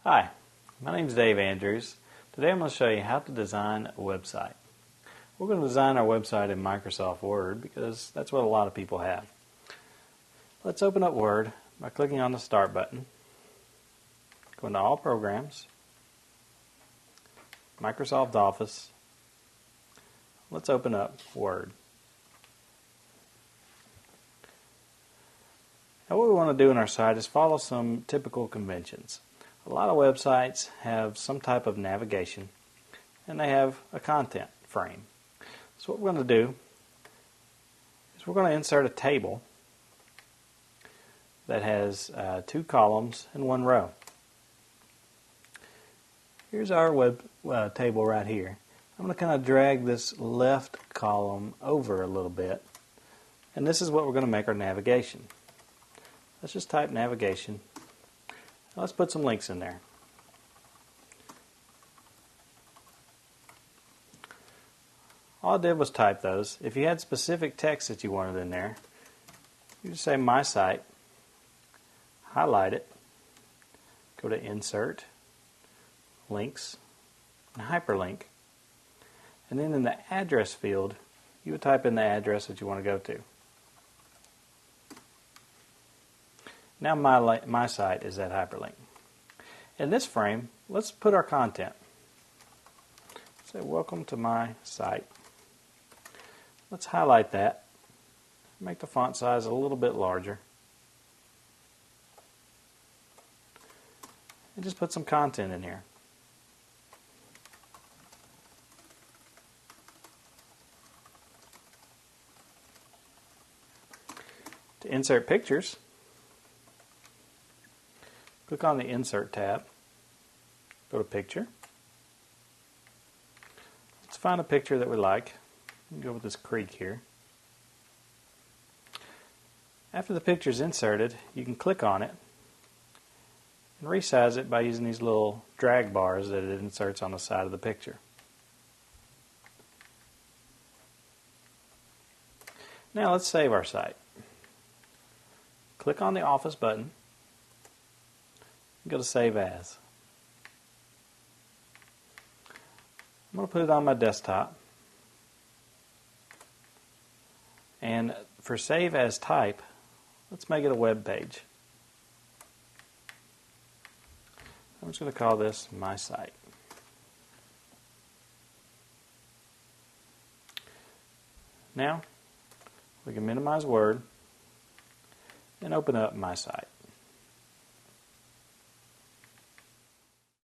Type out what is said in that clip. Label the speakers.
Speaker 1: Hi, my name is Dave Andrews. Today I'm going to show you how to design a website. We're going to design our website in Microsoft Word because that's what a lot of people have. Let's open up Word by clicking on the Start button. Go into All Programs, Microsoft Office. Let's open up Word. Now what we want to do in our site is follow some typical conventions. A lot of websites have some type of navigation and they have a content frame. So what we're going to do is we're going to insert a table that has 2 columns and 1 row. Here's our web table right here. I'm going to kind of drag this left column over a little bit, and this is what we're going to make our navigation. Let's just type navigation. Let's put some links in there. All I did was type those. If you had specific text that you wanted in there, you just say My Site, highlight it, go to Insert, Links, and Hyperlink. And then in the address field, you would type in the address that you want to go to. Now my site is that hyperlink. In this frame, let's put our content. Say, welcome to my site. Let's highlight that. Make the font size a little bit larger. And just put some content in here. To insert pictures, click on the Insert tab, go to Picture. Let's find a picture that we like. Go with this creek here. After the picture is inserted, you can click on it and resize it by using these little drag bars that it inserts on the side of the picture. Now let's save our site. Click on the Office button. Go to Save As. I'm going to put it on my desktop. And for Save As type, let's make it a web page. I'm just going to call this My Site. Now, we can minimize Word and open up My Site.